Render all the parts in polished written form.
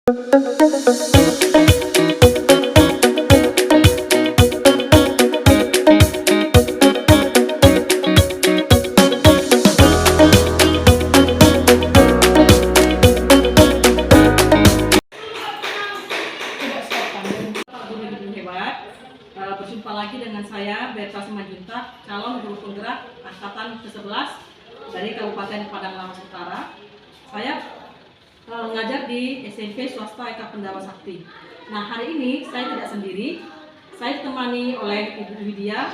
Berjumpa lagi dengan saya Berta Simanjuntak, calon guru penggerak angkatan ke-11 dari Kabupaten Padang Lawas Utara. Saya mengajar di SMP swasta Eka Pendawa Sakti. Nah, hari ini saya tidak sendiri. Saya ditemani oleh Ibu Widya,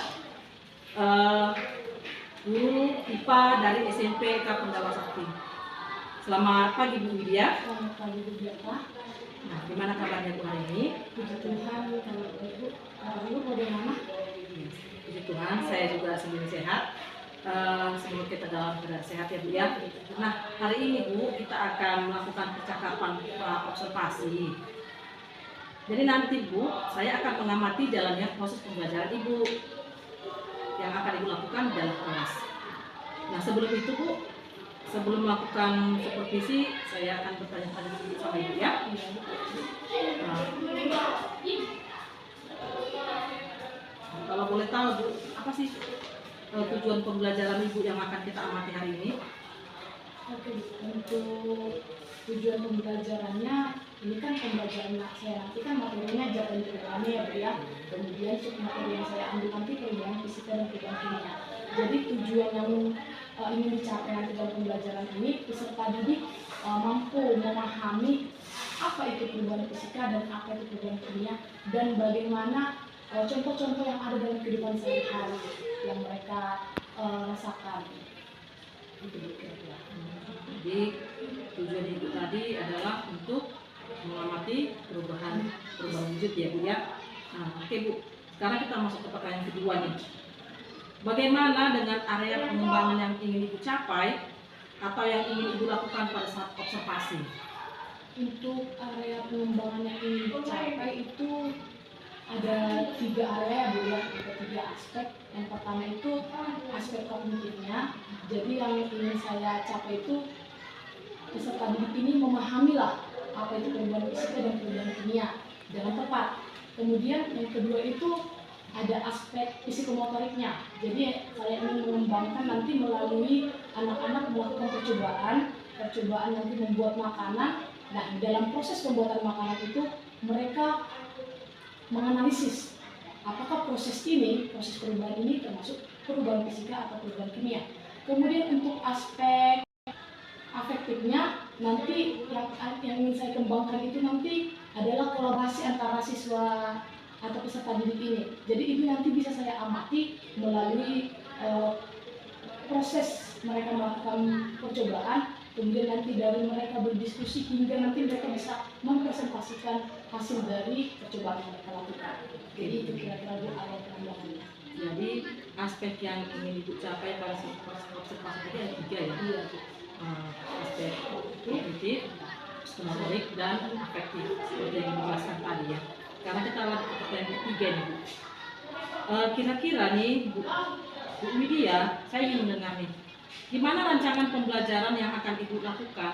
guru IPA dari SMP Eka Pendawa Sakti. Selamat pagi Bu Widya. Selamat pagi Bu Berta. Nah, gimana kabarnya Bu hari ini? Puji Tuhan, kalau Ibu, Ibu bagaimana? Puji Tuhan, saya juga sendiri sehat. Semoga kita dalam keadaan sehat ya Bu ya. Nah, hari ini Bu, kita akan melakukan percakapan observasi. Jadi nanti Bu, saya akan mengamati jalannya proses pembelajaran Ibu yang akan Ibu lakukan di dalam kelas. Nah, sebelum itu Bu, sebelum melakukan supervisi, saya akan bertanya-tanya sedikit sama Ibu ya. Kalau boleh tahu Bu, apa sih tujuan pembelajaran Ibu yang akan kita amati hari ini? Oke, untuk tujuan pembelajarannya, ini kan pembelajaran saya nanti kan materinya ajaran perubahannya ya Bu ya. Kemudian materi yang saya ambil nanti perubahan fisika dan perubahan kimia. Jadi tujuan yang ingin dicapai nanti dalam pembelajaran ini, peserta didik mampu memahami apa itu perubahan fisika dan apa itu perubahan kimia, dan bagaimana contoh-contoh yang ada dalam kehidupan sehari-hari yang mereka rasakan. Itu kira-kira. Jadi tujuan Ibu tadi adalah untuk mengamati perubahan wujud ya Bu ya. Nah, oke Bu, sekarang kita masuk ke pertanyaan kedua nih. Bagaimana dengan area pengembangan yang ingin Ibu capai atau yang ingin Ibu lakukan pada saat observasi? Untuk area pengembangan yang ingin dicapai itu ada 3 area Bu ya, ada 3 aspek. Yang pertama itu aspek kognitifnya. Jadi yang ingin saya capai itu peserta didik ini memahamilah apa itu perubahan fisika dan perubahan kimia dengan tepat. Kemudian yang kedua itu ada aspek psikomotoriknya. Jadi saya ingin mengembangkan nanti melalui anak-anak melakukan percobaan nanti membuat makanan. Nah, dalam proses pembuatan makanan itu mereka menganalisis apakah proses perubahan ini termasuk perubahan fisika atau perubahan kimia. Kemudian untuk aspek afektifnya nanti yang ingin saya kembangkan itu nanti adalah kolaborasi antara siswa atau peserta didik ini. Jadi itu nanti bisa saya amati melalui proses mereka melakukan percobaan, kemudian nanti dari mereka berdiskusi hingga nanti mereka bisa mempresentasikan hasil dari percobaan yang mereka lakukan. Jadi itu kira-kira area pengembangannya. Jadi aspek yang ingin Ibu capai pada saat observasi tadi ada 3 ya? Iya. Aspek kognitif, psikomotorik, dan afektif seperti yang dijelaskan tadi ya. Karena kita lanjut ke pertanyaan ketiga nih Bu. Kira-kira nih Bu Widya, saya ingin mendengar nih, gimana rancangan pembelajaran yang akan Ibu lakukan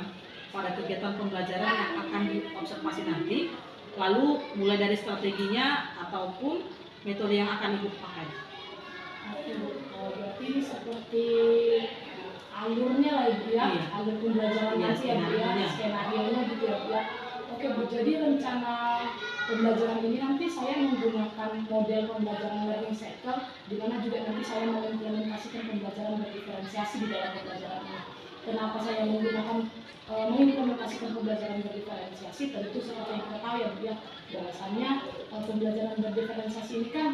pada kegiatan pembelajaran yang akan diobservasi nanti, lalu mulai dari strateginya ataupun metode yang akan Ibu pakai. Berarti ini seperti alurnya lah Ibu ya, Iya. alur pembelajaran Iya, nanti ya Bu ya, skenario-nya gitu ya Bu ya. Oke Bu, jadi rencana pembelajaran ini nanti saya menggunakan model pembelajaran learning cycle, di mana juga nanti saya mengimplementasikan pembelajaran berdiferensiasi di dalam pembelajaran ini. Kenapa saya menggunakan mengimplementasikan pembelajaran berdiferensiasi? Tentu seperti yang kita tahu ya Bu ya, bahwasannya pembelajaran berdiferensiasi ini kan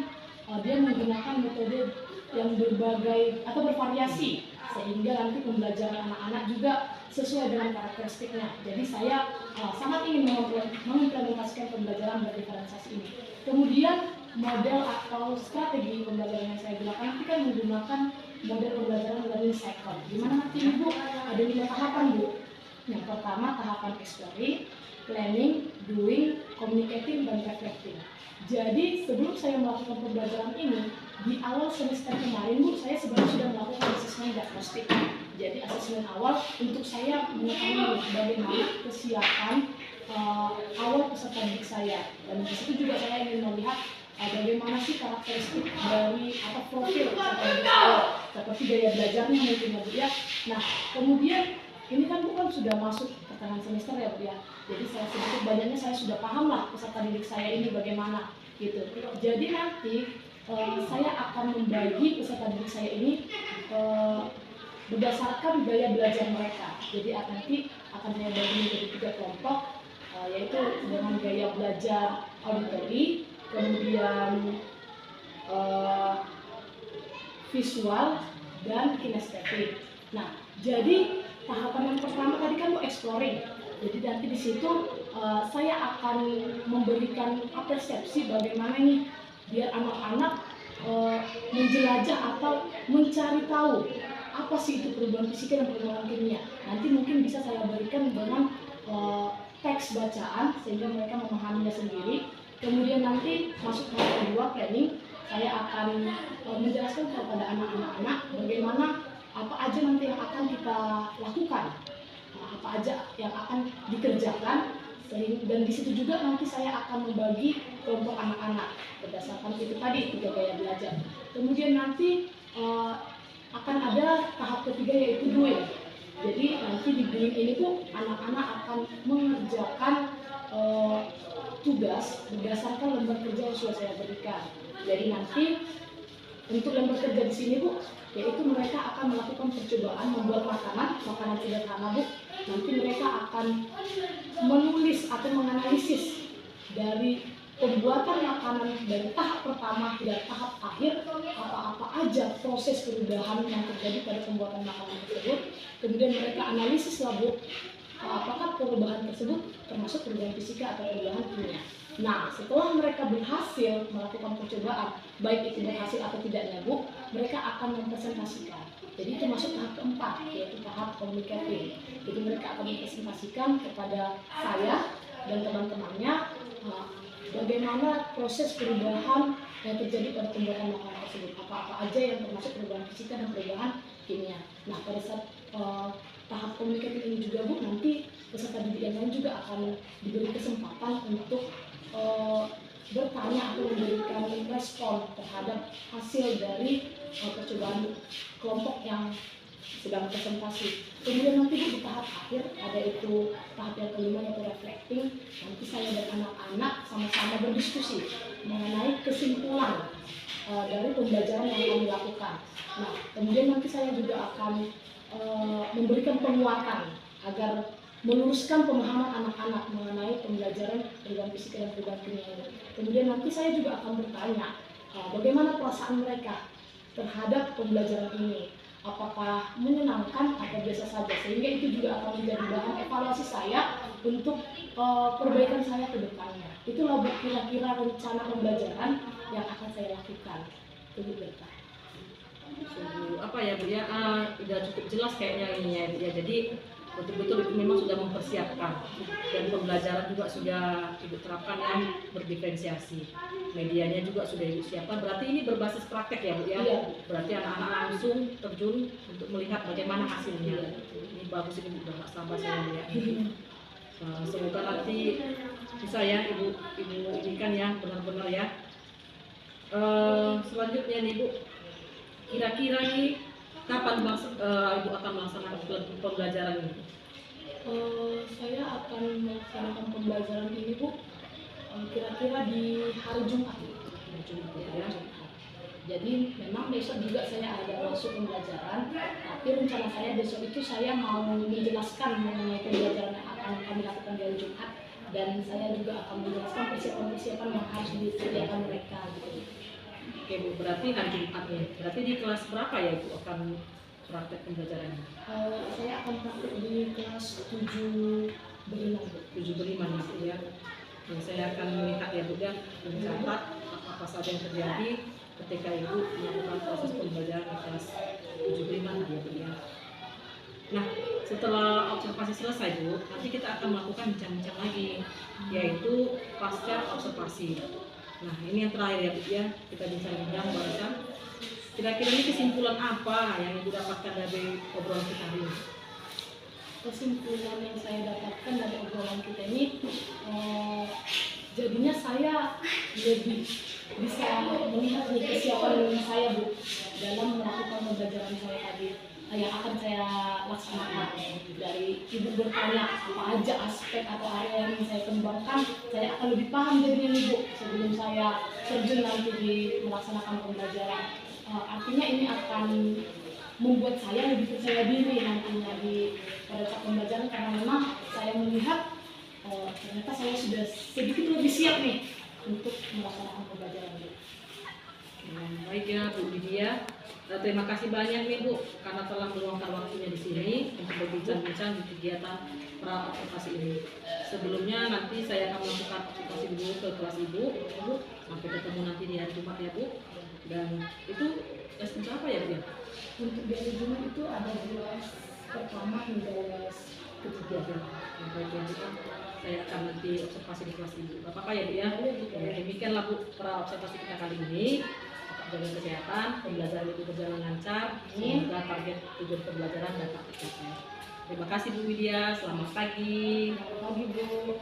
dia menggunakan metode yang berbagai atau bervariasi, sehingga nanti pembelajaran anak-anak juga sesuai dengan karakteristiknya. Jadi saya sangat ingin mengimplementasikan pembelajaran berdiferensiasi ini. Kemudian model atau strategi pembelajaran yang saya gunakan nanti kan menggunakan model pembelajaran learning cycle, di mana nanti Ibu ada 5 tahapan Bu. Yang pertama tahapan exploring, planning, doing, communicating, dan reflecting. Jadi sebelum saya melakukan pembelajaran ini, di awal semester kemarin Bu, saya sebenarnya sudah melakukan asesmen diagnostik. Jadi asesmen awal untuk saya mengetahui bagaimana kesiapan awal peserta didik saya, dan di situ juga saya ingin melihat bagaimana sih karakteristik dari atau profil peserta didik saya, seperti gaya belajarnya mungkin ya Bu ya. Nah kemudian ini kan bukan sudah masuk pertengahan semester ya Bu ya, jadi saya sedikit banyaknya saya sudah paham lah peserta didik saya ini bagaimana gitu. Jadi nanti saya akan membagi peserta didik saya ini berdasarkan gaya belajar mereka. Jadi nanti akan saya bagi menjadi 3 kelompok, yaitu dengan gaya belajar auditori, kemudian visual, dan kinestetik. Nah, jadi tahapan yang pertama tadi kan mau exploring. Jadi nanti di situ saya akan memberikan persepsi bagaimana nih biar anak-anak menjelajah atau mencari tahu apa sih itu perubahan fisika dan perubahan kimia. Nanti mungkin bisa saya berikan dengan teks bacaan sehingga mereka memahaminya sendiri. Kemudian nanti masuk tahap kedua planning, saya akan menjelaskan kepada anak-anak bagaimana apa aja nanti yang akan kita lakukan, apa aja yang akan dikerjakan. Dan di situ juga nanti saya akan membagi kelompok anak-anak berdasarkan itu tadi 3 gaya belajar. Kemudian nanti akan ada tahap ketiga yaitu doing. Jadi nanti di doing ini tuh anak-anak akan mengerjakan tugas berdasarkan lembar kerja yang sudah saya berikan. Jadi nanti untuk lembar kerja di sini Bu, yaitu mereka akan melakukan percobaan membuat makanan sederhana Bu. Nanti mereka akan menulis atau menganalisis dari pembuatan makanan dari tahap pertama hingga tahap akhir, apa-apa aja proses perubahan yang terjadi pada pembuatan makanan tersebut. Kemudian mereka analisis lah Bu, apakah perubahan tersebut termasuk perubahan fisika atau perubahan kimia. Nah, setelah mereka berhasil melakukan percobaan, baik itu berhasil atau tidaknya Bu, mereka akan mempresentasikan. Jadi itu masuk tahap keempat, yaitu tahap communicating. Jadi mereka akan mempresentasikan kepada saya dan teman-temannya bagaimana proses perubahan yang terjadi pada pembuatan makanan tersebut, apa-apa aja yang termasuk perubahan fisika dan perubahan kimia. Nah, pada saat tahap communicating ini juga Bu, nanti peserta didik yang lain juga akan diberi kesempatan untuk bertanya atau memberikan respon terhadap hasil dari percobaan kelompok yang sedang presentasi. Kemudian nanti di tahap akhir ada itu tahap yang kelima yaitu reflecting. Nanti saya dan anak-anak sama-sama berdiskusi mengenai kesimpulan dari pembelajaran yang kami lakukan. Nah, kemudian nanti saya juga akan memberikan penguatan agar meluruskan pemahaman anak-anak mengenai pembelajaran perubahan fisika dan perubahan kimia ini. Kemudian nanti saya juga akan bertanya bagaimana perasaan mereka terhadap pembelajaran ini, apakah menyenangkan atau biasa saja, sehingga itu juga akan menjadi bahan evaluasi saya untuk perbaikan saya ke depannya. Itulah kira-kira rencana pembelajaran yang akan saya lakukan. Itu berkah. Apa ya Bu ya, udah cukup jelas kayaknya ini ya Bu ya. Jadi betul-betul memang sudah mempersiapkan dan pembelajaran juga sudah Ibu terapkan yang berdiferensiasi. Medianya juga sudah Ibu siapkan. Berarti ini berbasis praktek ya Bu ya. Iya. Berarti anak-anak langsung terjun untuk melihat bagaimana hasilnya. Ini bagus ini udah nggak sabar saya Bu ya. Semoga nanti bisa ya Ibu inikan ya benar-benar ya. Selanjutnya nih Bu, kira-kira nih kapan Ibu akan melaksanakan pembelajaran ini? Saya akan melaksanakan pembelajaran ini Bu, kira-kira di hari Jumat. Ya. Jadi memang besok juga saya ada masuk pembelajaran, tapi rencana saya besok itu saya mau menjelaskan mengenai pembelajaran yang akan kami lakukan di hari Jumat, dan saya juga akan menjelaskan persiapan-persiapan yang harus disediakan mereka gitu. Oke Bu, berarti hari Jumat ya. Berarti di kelas berapa ya Ibu akan praktek pembelajarannya? Saya akan praktek di kelas 7 beriman Bu. 7 beriman ya. Nah, saya akan melihat ya Bu ya, mencatat apa saja yang terjadi ketika Ibu melakukan proses pembelajaran di kelas 7 beriman ya Bu ya. Nah, setelah observasi selesai Bu, nanti kita akan melakukan bincang-bincang lagi, yaitu pasca observasi. Nah, ini yang terakhir ya Bu ya, kita bincang-bincang barusan. Kira-kira ini kesimpulan apa yang Ibu dapatkan dari obrolan kita hari ini? kesimpulan yang saya dapatkan dari obrolan kita ini, jadinya saya lebih bisa melihat nih kesiapan saya Bu dalam melakukan pembelajaran saya tadi yang akan saya laksanakan. Dari Ibu bertanya apa aja aspek atau area yang saya kembangkan, saya akan lebih paham jadinya nih Bu sebelum saya terjun nanti di melaksanakan pembelajaran. Artinya ini akan membuat saya lebih percaya diri nantinya pada saat pembelajaran, karena memang saya melihat ternyata saya sudah sedikit lebih siap nih untuk melaksanakan pembelajaran Bu. Baik ya Bu Widya. Terima kasih banyak nih Bu karena telah meluangkan waktunya di sini untuk berbincang-bincang di kegiatan pra observasi ini. Sebelumnya nanti saya akan melakukan observasi dulu ke kelas Ibu. Sampai ketemu nanti di hari Jumat ya Bu. Dan itu les untuk apa ya Bu ya? Untuk di hari Jumat itu ada les pertama hingga les ketiga. Baik ya Bu. Saya akan nanti observasi di kelas Ibu. Apa-apa ya Bu ya? Demikianlah Bu pra observasi kita kali ini. Jaga kesehatan, pembelajaran itu berjalan lancar, semoga target tujuan pembelajaran dapat tercapai. Terima kasih Bu Widya, selamat pagi. Selamat pagi Bu.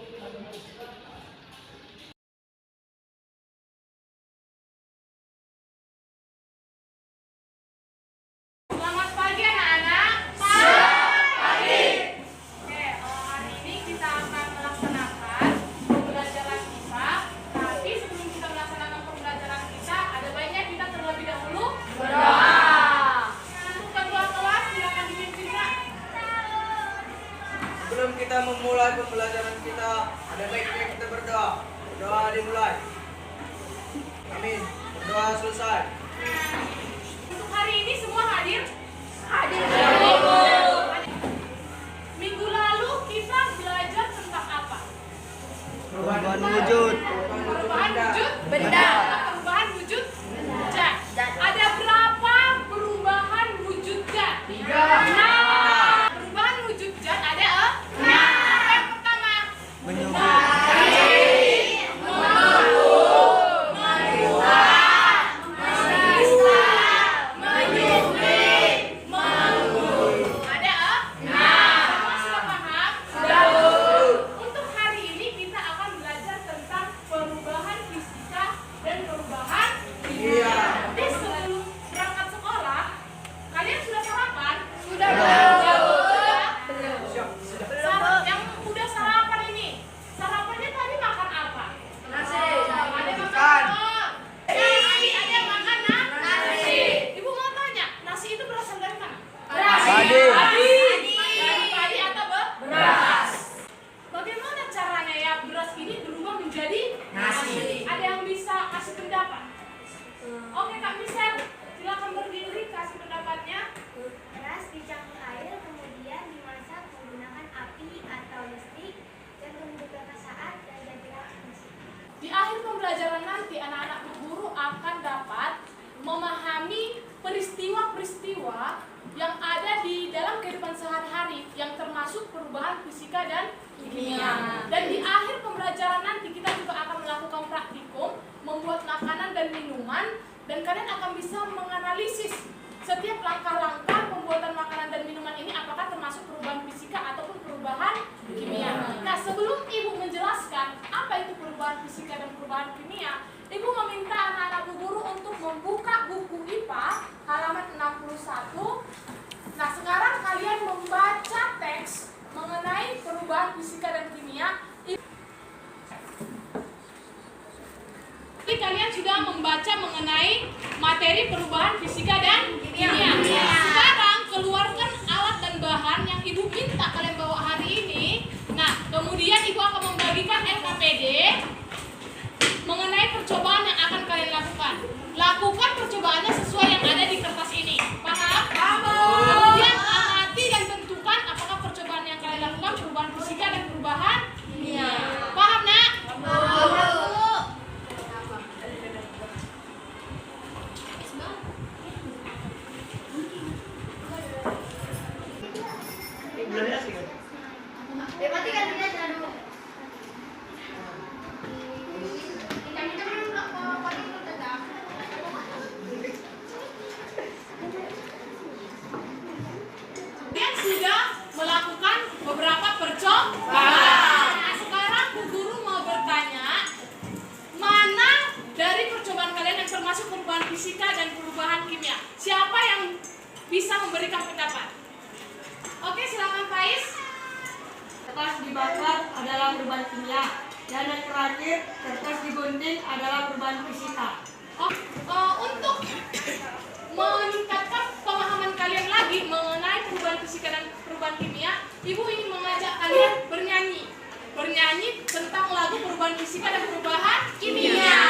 Selamat pagi anak-anak. Selamat pagi. Oke, hari ini kita akan melaksanakan pembelajaran kita. Tapi sebelum kita melaksanakan pembelajaran kita, ada baiknya kita terlebih dahulu berdoa. Untuk ketua kelas silakan dipimpin Kak. Sebelum kita memulai pembelajaran kita, ada baiknya kita berdoa. Berdoa dimulai. Amin. Berdoa selesai. Untuk hari ini semua hadir? Hadir. Minggu lalu kita belajar tentang apa? Perubahan wujud. Perubahan wujud benda. Perubahan wujud zat. Ada berapa perubahan wujud zat? 3. Nah, perubahan wujud zat ada 6. Yang pertama, ada semua sudah paham? Untuk hari ini kita akan belajar tentang perubahan fisika dan perubahan kimia. Jadi sebelum berangkat sekolah, kalian sudah sarapan? Sudah. Yang udah sarapan ini, sarapannya tadi makan apa? Nasi. Ada makan telur. Tadi ada yang makan nasi. Ibu mau tanya, nasi itu berasal dari mana? Padi. Dari padi atau beras? Bagaimana caranya ya beras ini berubah menjadi nasi? Ada yang bisa kasih pendapat? Oke Kak Michelle, silakan berdiri kasih pendapatnya. Beras dicampur air kemudian dimasak menggunakan api atau listrik dan tunggu beberapa saat dan jadilah nasi. Di akhir pembelajaran nanti anak-anak guru akan dapat memahami peristiwa-peristiwa yang ada di dalam kehidupan sehari-hari yang termasuk perubahan fisika dan kimia. Dan di akhir pembelajaran nanti kita juga akan melakukan praktikum membuat makanan dan minuman, dan kalian akan bisa menganalisis setiap langkah-langkah pembuatan makanan dan minuman ini apakah termasuk perubahan fisika ataupun perubahan kimia. Nah, sebelum Ibu menjelaskan apa itu perubahan fisika dan perubahan kimia, Ibu meminta anak-anak Bu Guru untuk membuka buku IPA halaman 61. Nah, sekarang kalian membaca teks mengenai perubahan fisika dan kimia. Jadi kalian sudah membaca mengenai materi perubahan fisika dan kimia. Sekarang keluarkan alat dan bahan yang Ibu minta kalian bawa hari ini. Nah, kemudian Ibu akan membagikan LKPD mengenai percobaan yang akan kalian lakukan. Lakukan percobaannya sesuai yang ada di kertas ini. Paham? Kemudian amati dan tentukan apakah percobaan yang kalian lakukan perubahan fisika dan perubahan kimia. Paham, Nak? bisa memberikan pendapat. Oke, silakan Faiz. Kertas dibakar adalah perubahan kimia. Dan yang terakhir, kertas digunting adalah perubahan fisika. Untuk meningkatkan pemahaman kalian lagi mengenai perubahan fisika dan perubahan kimia, Ibu ingin mengajak kalian bernyanyi tentang lagu perubahan fisika dan perubahan kimia.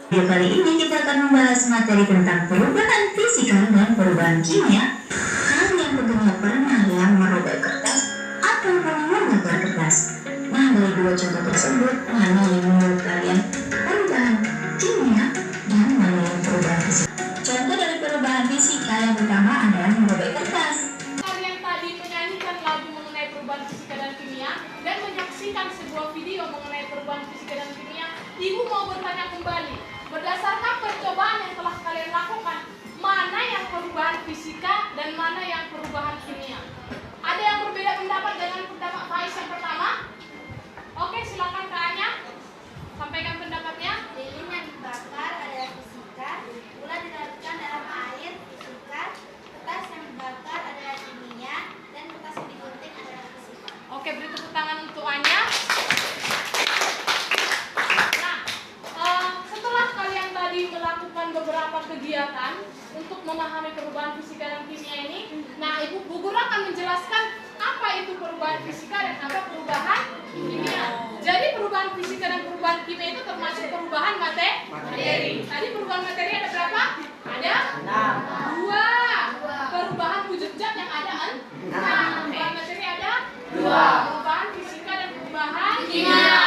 Video kali ini kita akan membahas materi tentang perubahan fisika dan perubahan kimia. Kalian tentunya pernah yang merobek kertas ataupun membakar kertas. Nah, dari dua contoh tersebut, mana yang menurut kalian perubahan kimia dan mana yang perubahan fisika? Contoh dari perubahan fisika yang pertama adalah merobek kertas. Kalian tadi menyanyikan lagu mengenai perubahan fisika dan kimia dan menyaksikan sebuah video mengenai perubahan fisika dan kimia. Ibu mau bertanya kembali. Berdasarkan percobaan yang telah kalian lakukan, mana yang perubahan fisika dan mana yang perubahan kimia? Ada yang berbeda pendapat dengan pendapat Faiz yang pertama? Oke, silakan Kak Anya. Sampaikan pendapatnya. Lilin yang dibakar adalah fisika, gula dilarutkan dalam air fisika, kertas yang dibakar adalah kimia, dan kertas yang digunting adalah fisika. Oke, beri tepuk tangan untuk Anya. Setelah kalian tadi melakukan beberapa kegiatan untuk memahami perubahan fisika dan kimia ini, nah Ibu Bu Guru akan menjelaskan apa itu perubahan fisika dan apa perubahan kimia. Jadi perubahan fisika dan perubahan kimia itu termasuk perubahan materi. Tadi perubahan materi ada berapa? Ada 2. Perubahan wujud zat yang ada 6. Perubahan materi ada 2. Perubahan fisika dan perubahan kimia.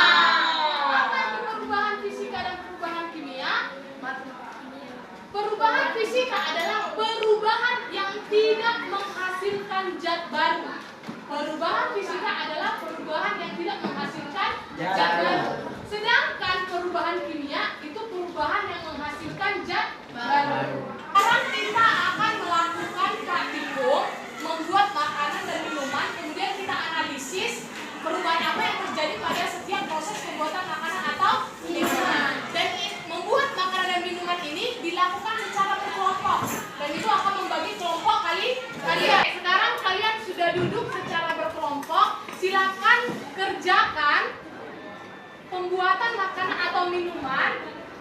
Perubahan fisika adalah perubahan yang tidak menghasilkan zat baru. Perubahan fisika adalah perubahan yang tidak menghasilkan zat baru. Sedangkan perubahan kimia itu perubahan yang menghasilkan zat baru. Sekarang kita akan melakukan praktikum membuat makanan dan minuman, kemudian kita analisis perubahan apa yang terjadi pada setiap proses pembuatan makanan atau minuman. Dan membuat makanan dan minuman ini dilakukan secara berkelompok, dan itu akan membagi kelompok kalian. Sekarang kalian sudah duduk secara berkelompok, silakan kerjakan pembuatan makanan atau minuman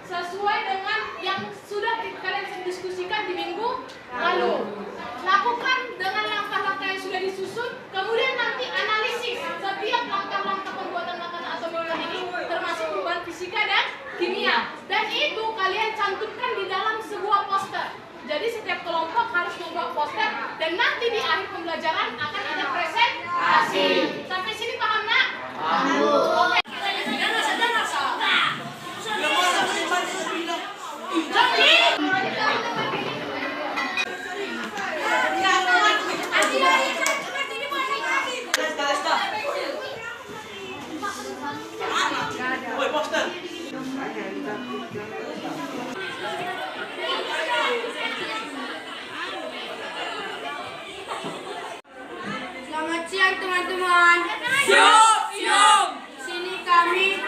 sesuai dengan yang sudah kalian diskusikan di minggu lalu. Lakukan dengan langkah-langkah yang sudah disusun, kemudian nanti analisis setiap langkah-langkah pembuatan makanan atau minuman ini termasuk perubahan fisika dan kimia. Dan itu kalian cantumkan di dalam sebuah poster. Jadi setiap kelompok harus membuat poster dan nanti di akhir pembelajaran akan ada presentasi. Sampai sini paham nak? Paham. Oke. Selamat siang teman-teman. Siap. Di sini kami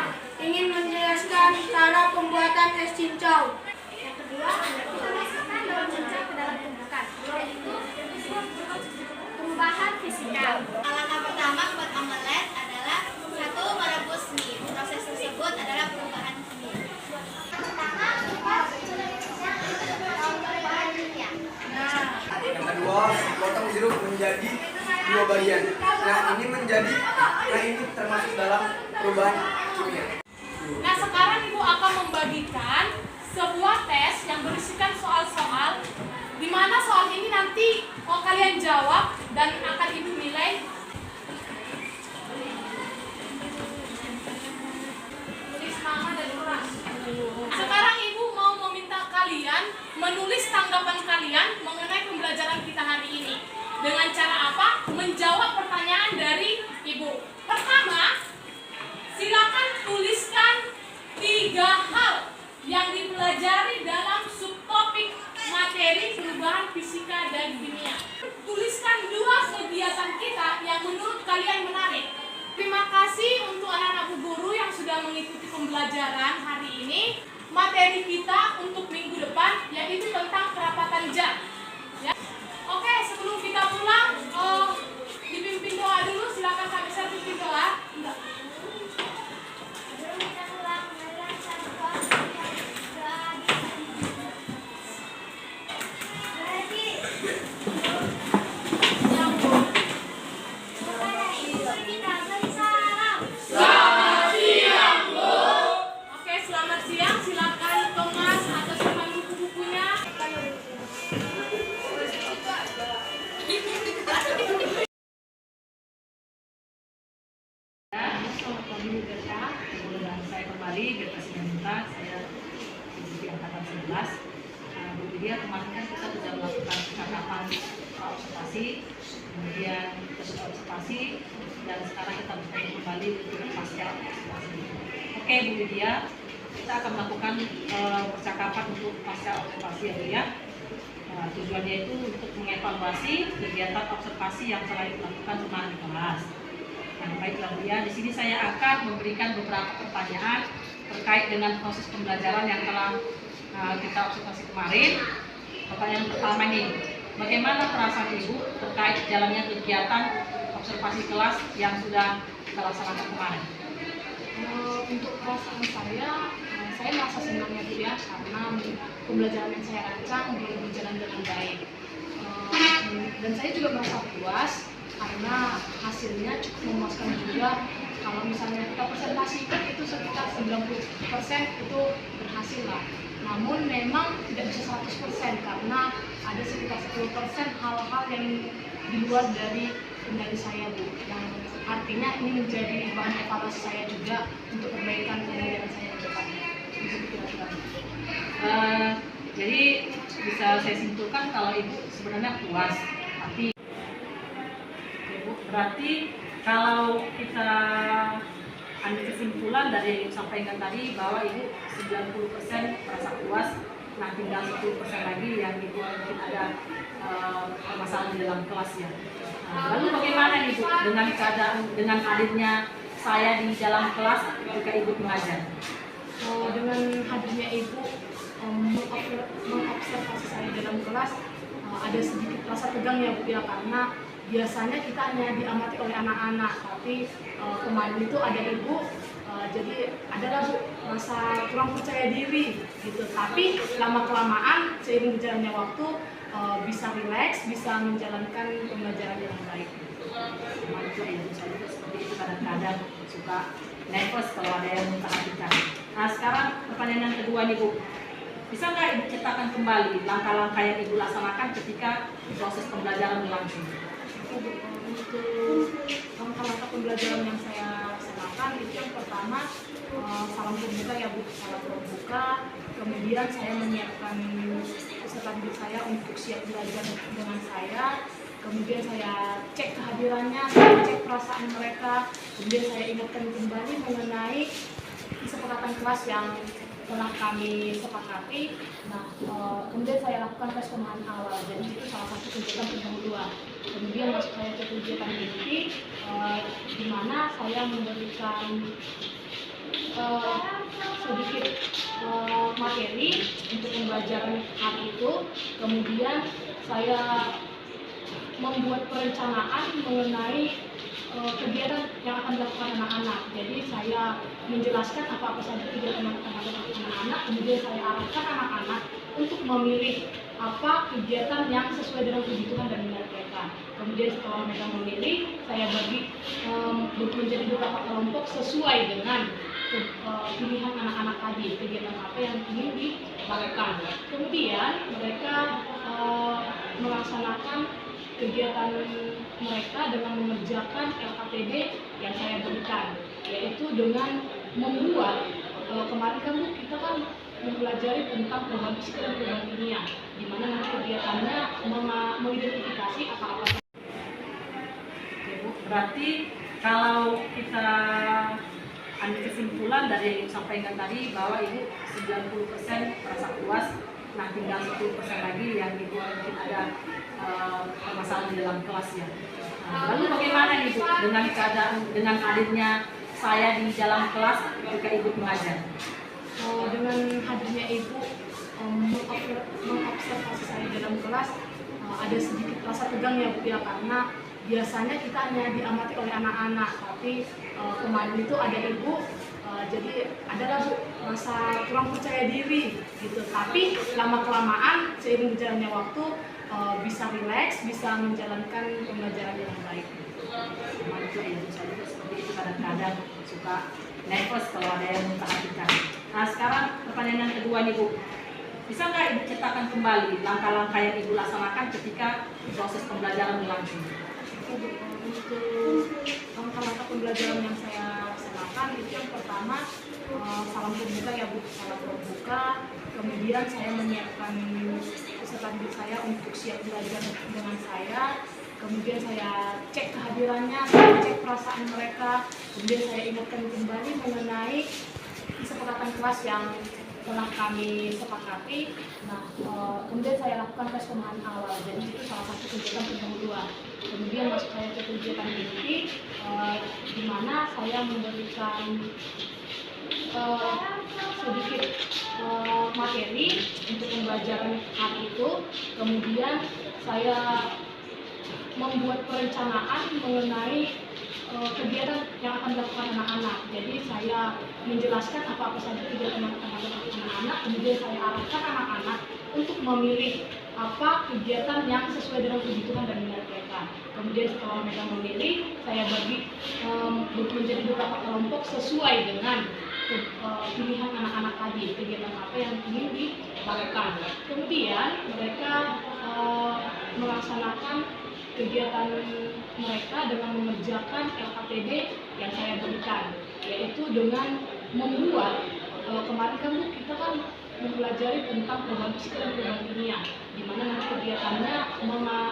ingin menjelaskan cara pembuatan es cincau. Yang kedua, kita masukkan daun cincau ke dalam tumpukan, yaitu perubahan fisika. Langkah pertama buat omelet adalah 1. Merebus mie. Proses tersebut adalah perubahan kimia. Pertama, perubahan kimia. Yang kedua, potong jeruk menjadi dua bagian. Yang ini termasuk dalam perubahan kimia. Nah, sekarang Ibu akan membagikan sebuah tes yang berisikan soal-soal di mana soal ini nanti kalian jawab dan akan Ibu nilai. Tulis nama dan kelas. Sekarang Ibu mau meminta kalian menulis tanggapan kalian mengenai pembelajaran kita hari ini. Dengan cara apa? Menjawab pertanyaan dari Ibu. Pertama, silakan tuliskan 3 hal yang dipelajari dalam subtopik materi perubahan fisika dan kimia. Tuliskan 2 kegiatan kita yang menurut kalian menarik. Terima kasih untuk anak-anak Bu Guru yang sudah mengikuti pembelajaran hari ini. Materi kita untuk minggu depan yaitu tentang kerapatan jam. Ya. Oke, sebelum kita pulang, dipimpin doa dulu. Silakan Kak Bisa pimpin doa. Enggak. Oke, selamat siang. Silakan Thomas atau siapa buku-bukunya. Dan saya kembali di Presiden minta saya di angkatan 11. Bu Lydia, kemarin kan kita sudah melakukan percakapan observasi, kemudian kita sudah observasi, dan sekarang kita bertemu kembali untuk pasca observasi. Oke Bu Lydia, kita akan melakukan percakapan untuk pasca observasi ya Bu ya. Tujuannya itu untuk mengevaluasi kegiatan observasi yang telah dilakukan selama di kelas. Yang baiklah Bu ya, di sini saya akan memberikan beberapa pertanyaan terkait dengan proses pembelajaran yang telah kita observasi kemarin. Pertanyaan pertama ini, bagaimana perasaan Ibu terkait jalannya kegiatan observasi kelas yang sudah kita laksanakan kemarin? Untuk perasaan saya merasa senang ya Bu ya, karena pembelajaran yang saya rancang berjalan dengan baik. Dan saya juga merasa puas karena hasilnya cukup memuaskan juga. Kalau misalnya kita presentasikan itu sekitar 90% itu berhasil lah. Namun memang tidak bisa 100% karena ada sekitar 10% hal-hal yang di luar dari kendali saya Bu. Yang artinya ini menjadi bahan evaluasi saya juga untuk perbaikan pembelajaran saya ke depannya. Jadi bisa saya simpulkan kalau Ibu sebenarnya puas, tapi Ibu berarti kalau kita ambil kesimpulan dari yang Ibu sampaikan tadi bahwa Ibu 90% merasa puas, nah tinggal 10% lagi yang Ibu mungkin ada permasalahan di dalam kelas ya. Lalu bagaimana Ibu dengan keadaan dengan hadirnya saya di dalam kelas ketika Ibu mengajar? Dengan hadirnya Ibu mengobservasi saya dalam kelas, ada sedikit rasa tegang ya Bu ya, karena biasanya kita hanya diamati oleh anak-anak, tapi kemarin itu ada Ibu, jadi adalah Bu rasa kurang percaya diri gitu. Tapi lama-kelamaan seiring berjalannya waktu bisa rileks, bisa menjalankan pembelajaran yang baik. Mantap ya, saya juga seperti itu kadang-kadang suka nervous kalau ada yang memperhatikan. Nah sekarang pertanyaan yang kedua nih Bu, bisa nggak Ibu ceritakan kembali langkah-langkah yang Ibu laksanakan ketika proses pembelajaran berlangsung? Untuk langkah-langkah pembelajaran yang saya laksanakan itu yang pertama salam terbuka ya Bu, salam terbuka. Kemudian saya menyiapkan peserta didik saya untuk siap belajar dengan saya. Kemudian saya cek kehadirannya, saya cek perasaan mereka. Kemudian saya ingatkan kembali mengenai kesepakatan kelas yang telah kami sepakati. Nah, kemudian saya lakukan tes pemahaman awal. Jadi itu salah satu kegiatan pendahuluan. Kemudian masuk saya ke kegiatan inti, di mana saya memberikan sedikit materi untuk pembelajaran hari itu. Kemudian saya membuat perencanaan mengenai kegiatan yang akan dilakukan anak-anak. Jadi saya menjelaskan apa-apa saja kegiatan yang akan dilakukan anak-anak, kemudian saya arahkan anak-anak untuk memilih apa kegiatan yang sesuai dengan kebutuhan dan minat mereka. mereka. Kemudian setelah mereka memilih, saya bagi menjadi beberapa kelompok sesuai dengan pilihan anak-anak tadi, kegiatan apa yang ingin dilakukan. Kemudian mereka melaksanakan kegiatan mereka dengan mengerjakan LKPD yang saya berikan, yaitu dengan membuat kemarin kan kita kan mempelajari tentang perubahan fisika dan perubahan kimia, di mana nanti kegiatannya mengidentifikasi apa-apa. Berarti kalau kita ambil kesimpulan dari yang Ibu sampaikan tadi bahwa Ibu 90% merasa puas, nah tinggal 10% lagi yang Ibu mungkin ada permasalahan di dalam kelas ya. Nah, lalu bagaimana Ibu dengan keadaan dengan hadirnya saya di dalam kelas ketika Ibu mengajar? Dengan hadirnya Ibu mengobservasi saya dalam kelas, ada sedikit rasa tegang ya Bu ya, karena biasanya kita hanya diamati oleh anak-anak, tapi kemarin itu ada Ibu, jadi adalah Bu rasa kurang percaya diri gitu. Tapi lama-kelamaan seiring berjalannya waktu bisa rileks, bisa menjalankan pembelajaran yang baik. Mantul ya, misalnya seperti itu kadang-kadang suka nervous kalau ada yang memperhatikan. Nah sekarang pertanyaan yang kedua nih Bu, bisa nggak Ibu ceritakan kembali langkah-langkah yang Ibu laksanakan ketika proses pembelajaran berlangsung? Untuk langkah-langkah pembelajaran yang saya laksanakan itu yang pertama salam terbuka ya Bu, salam terbuka. Kemudian saya menyiapkan peserta didik saya untuk siap belajar dengan saya. Kemudian saya cek kehadirannya, saya cek perasaan mereka. Kemudian saya ingatkan kembali mengenai kesepakatan kelas yang telah kami sepakati. Nah, kemudian saya lakukan tes pemahaman awal. Jadi itu salah satu kegiatan pendahuluan. Kemudian masuk saya ke kegiatan inti, di mana saya memberikan sedikit materi untuk pembelajaran hari itu. Kemudian saya membuat perencanaan mengenai kegiatan yang akan dilakukan anak-anak. Jadi saya menjelaskan apa-apa saja kegiatan yang akan dilakukan anak-anak, kemudian saya arahkan anak-anak untuk memilih apa kegiatan yang sesuai dengan kebutuhan dan minat mereka. Kemudian setelah mereka memilih, saya bagi menjadi beberapa kelompok sesuai dengan pilihan anak-anak tadi, kegiatan apa yang ingin dilakukan. Kemudian mereka melaksanakan kegiatan mereka dengan mengerjakan LKPD yang saya berikan, yaitu dengan membuat kemarin kan kita kan mempelajari tentang perubahan fisika dan perubahan kimia, di mana nanti kegiatannya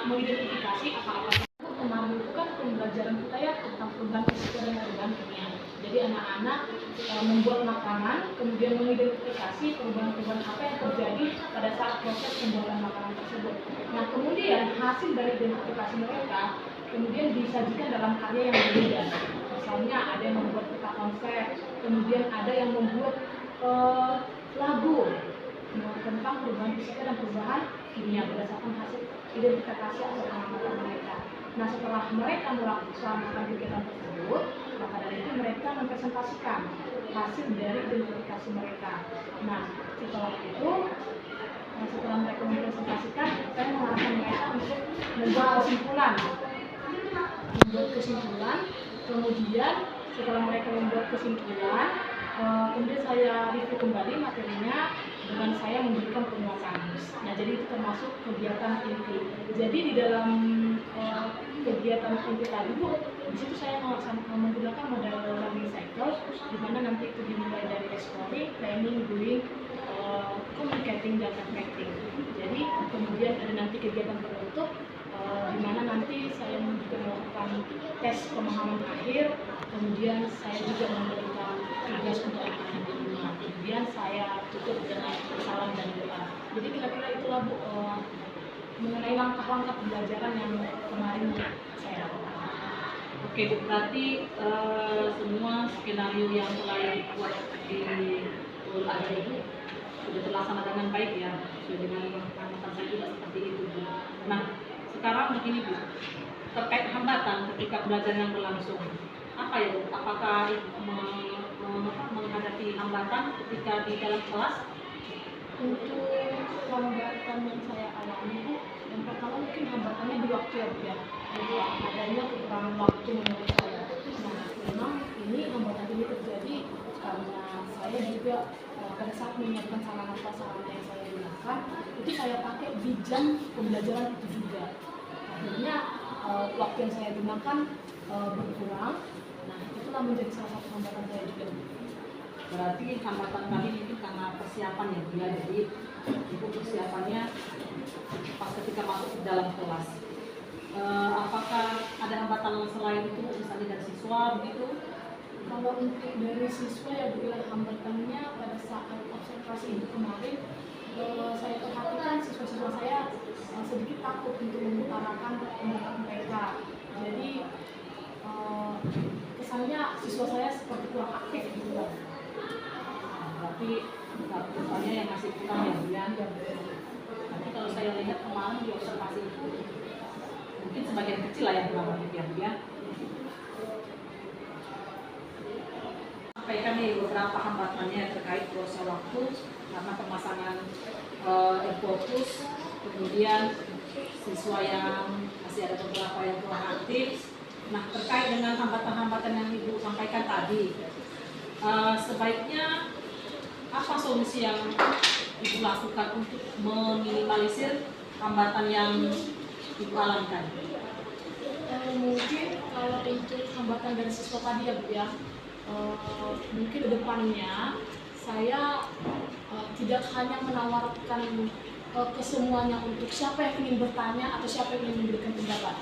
mengidentifikasi apa-apa. Kemarin itu kan pembelajaran kita ya tentang perubahan fisika dan perubahan kimia. Jadi anak-anak membuat makanan, kemudian mengidentifikasi perubahan-perubahan apa yang terjadi pada saat proses pembuatan makanan tersebut. Nah, kemudian hasil dari identifikasi mereka kemudian disajikan dalam karya yang berbeda. Misalnya ada yang membuat peta konsep, kemudian ada yang membuat lagu tentang perubahan fisika dan perubahan kimia berdasarkan hasil identifikasi atau pengamatan mereka. Nah, setelah mereka melaksanakan kegiatan tersebut, maka dari itu mereka mempresentasikan hasil dari identifikasi mereka. Nah, setelah itu, setelah mereka mempresentasikan, saya mengarahkan mereka untuk membuat kesimpulan. Kemudian setelah mereka membuat kesimpulan, kemudian saya review kembali materinya dengan saya memberikan penguatan. Nah, jadi itu termasuk kegiatan inti. Jadi di dalam kegiatan inti tadi Bu, di situ saya menggunakan model learning cycle, di mana nanti itu dimulai dari exploring, planning, doing, communicating, dan reflecting. Jadi kemudian ada nanti kegiatan penutup, di mana nanti saya juga melakukan tes pemahaman akhir, kemudian saya juga memberikan tugas untuk anak-anak di rumah. Kemudian saya tutup dengan salam dan doa. Jadi kira-kira itulah Bu mengenai langkah-langkah pembelajaran yang kemarin saya lakukan. Oke Bu, berarti semua skenario yang telah dibuat di ada Ibu sudah terlaksana dengan baik ya, sesuai dengan pengamatan saya juga seperti itu Bu. Nah, sekarang begini Bu, terkait hambatan ketika pembelajaran yang berlangsung, apa ya Bu? Apakah menghadapi hambatan ketika di dalam kelas? Untuk hambatan yang saya alami, yang pertama mungkin hambatannya waktu ya Bu ya. Jadi adanya kekurangan waktu menurut saya. Nah, memang ini hambatan ini terjadi karena saya juga pada saat menyiapkan sarana yang saya gunakan itu saya pakai di jam pembelajaran itu juga. Akhirnya waktu yang saya gunakan berkurang. Nah, itulah menjadi salah satu hambatan saya juga. Berarti hambatan kami itu karena persiapan ya Bu ya. Jadi ibu persiapannya pas ketika masuk ke dalam kelas. Apakah ada hambatan selain itu misalnya dari siswa begitu? Kalau untuk dari siswa ya Bu, hambatannya pada saat observasi itu kemarin saya perhatikan siswa-siswa saya sedikit takut untuk mengutarakan pendapat mereka. Jadi kesannya siswa saya seperti kurang aktif gitu kan. Berarti kebutuhannya yang masih kurang ya Bu ya. Nanti kalau saya lihat kemarin di observasi itu mungkin sebagian kecil lah yang kurang aktif ya Bu ya. Sampaikan nih beberapa hambatannya terkait proses waktu karena pemasangan fokus, kemudian siswa yang masih ada beberapa yang kurang aktif. Nah, terkait dengan hambatan-hambatan yang Ibu sampaikan tadi, sebaiknya apa solusi yang Ibu lakukan untuk meminimalisir hambatan yang Ibu alamikan? Mungkin kalau untuk hambatan dari siswa tadi ya Bu ya, mungkin ke depannya saya tidak hanya menawarkan ke semuanya untuk siapa yang ingin bertanya atau siapa yang ingin memberikan pendapat,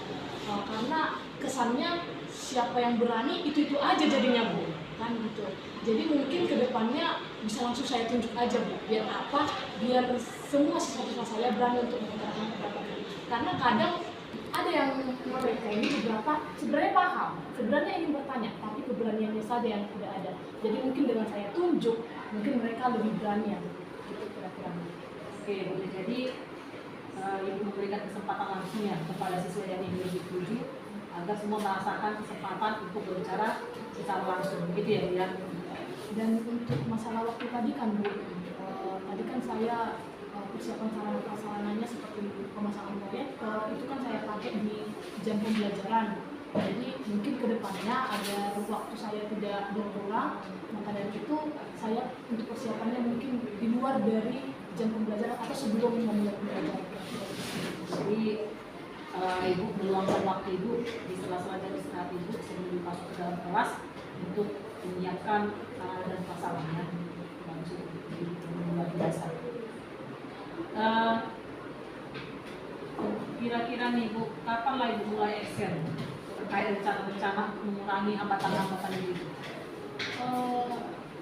karena kesannya siapa yang berani itu aja jadinya Bu, kan gitu. Jadi mungkin ke depannya bisa langsung saya tunjuk aja Bu, biar apa? Biar semua siswa-siswa saya berani untuk mengutarakan pendapatnya. Karena kadang ada yang mereka ini beberapa sebenarnya paham, sebenarnya ingin bertanya, tapi keberaniannya saja yang tidak ada. Jadi mungkin dengan saya tunjuk, mungkin mereka lebih berani ya, gitu kira-kira. Oke, boleh jadi Ibu memberikan kesempatan langsung ya kepada siswa yang ingin dituju agar semua merasakan kesempatan untuk berbicara secara langsung, begitu ya Bu ya. Dan untuk masalah waktu tadi kan Bu, tadi kan saya persiapan sarana-prasarananya seperti pemasangan proyektor, itu kan saya pakai di jam pembelajaran. Jadi mungkin kedepannya ada waktu saya tidak berkurang, maka dari itu saya untuk persiapannya mungkin di luar dari jam pembelajaran atau sebelum memulai pembelajaran. Jadi Ibu meluangkan waktu Ibu di sela-sela jam istirahat Ibu sebelum masuk ke dalam kelas untuk menyiapkan sarana dan prasarannya langsung luar biasa. Kira-kira nih Bu, kapan lah Ibu mulai action terkait rencana-rencana mengurangi hambatan-hambatan ini?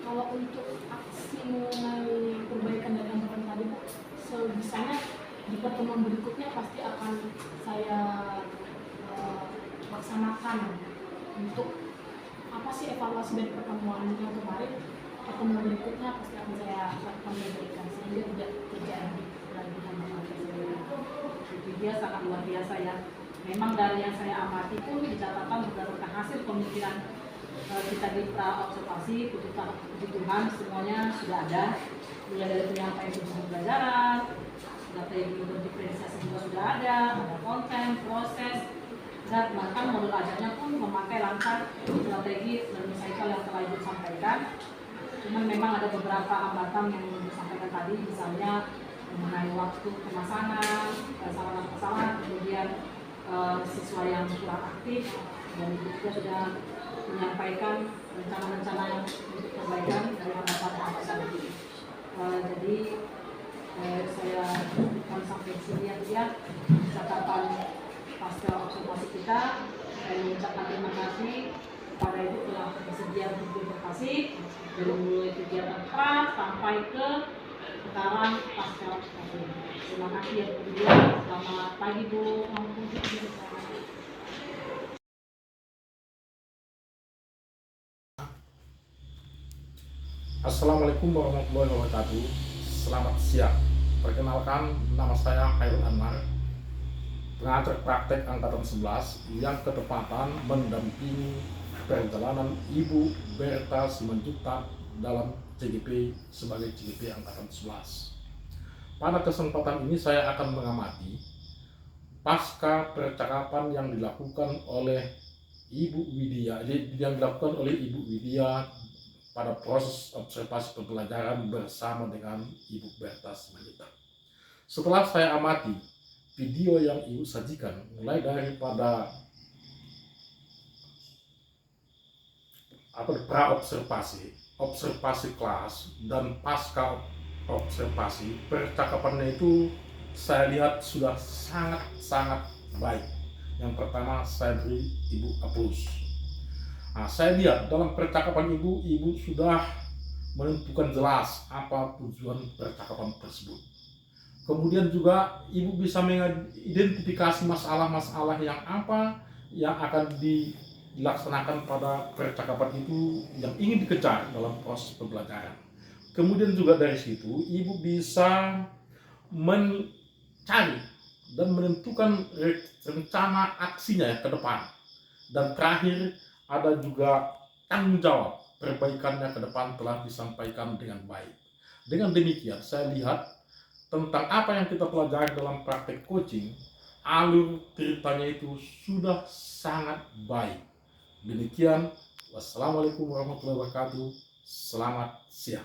Kalau untuk aksi mengenai perbaikan dan hambatan tadi Bu, sebisanya di pertemuan berikutnya pasti akan saya laksanakan untuk apa sih evaluasi dari pertemuan yang kemarin. Pertemuan berikutnya pasti akan saya lakukan perbaikan sehingga tidak terjadi lagi hambatan tersebut. Itu dia sangat luar biasa ya. Memang dari yang saya amati pun dicatatkan berdasarkan hasil pemikiran kita di pra-observasi, puji Tuhan semuanya sudah ada. Mulai dari penyampaian tujuan pembelajaran, strategi untuk diferensiasi juga sudah ada konten, proses, dan bahkan modul ajarnya pun memakai langkah strategi learning cycle yang telah Ibu sampaikan. Cuman memang ada beberapa hambatan yang Ibu sampaikan tadi, misalnya mengenai waktu pemasangan, sarana-prasarana, kemudian siswa yang kurang aktif, dan Ibu juga sudah menyampaikan rencana-rencana untuk perbaikan dari hambatan-hambatan itu. Jadi saya akan sampai sini ya catatan pasca observasi kita. Saya mengucapkan terima kasih kepada Ibu telah bersedia untuk berpartisipasi dari mulai kegiatan pra sampai ke sekarang pasca observasi. Terima kasih ya Bu. Selamat pagi Bu. Assalamualaikum warahmatullahi wabarakatuh. Selamat siang. Perkenalkan, nama saya Khairul Anwar, pengajar praktek angkatan 11 yang ketepatan mendampingi perjalanan Ibu Berta Simanjuntak dalam CGP sebagai CGP angkatan 11. Pada kesempatan ini saya akan mengamati pasca percakapan yang dilakukan oleh Ibu Widya pada proses observasi pembelajaran bersama dengan Ibu Berta Simanjuntak. Setelah saya amati video yang Ibu sajikan, mulai daripada pra-observasi, observasi kelas, dan pasca observasi, percakapannya itu saya lihat sudah sangat baik. Yang pertama saya beri Ibu aplaus. Nah, saya lihat dalam percakapan Ibu sudah menentukan jelas apa tujuan percakapan tersebut. Kemudian juga Ibu bisa mengidentifikasi masalah-masalah yang apa yang akan dilaksanakan pada percakapan itu yang ingin dikejar dalam proses pembelajaran. Kemudian juga dari situ Ibu bisa mencari dan menentukan rencana aksinya ke depan. Dan terakhir ada juga tanggung jawab perbaikannya ke depan telah disampaikan dengan baik. Dengan demikian saya lihat tentang apa yang kita pelajari dalam praktek coaching, alur ceritanya itu sudah sangat baik. Demikian, wassalamualaikum warahmatullahi wabarakatuh. Selamat siang.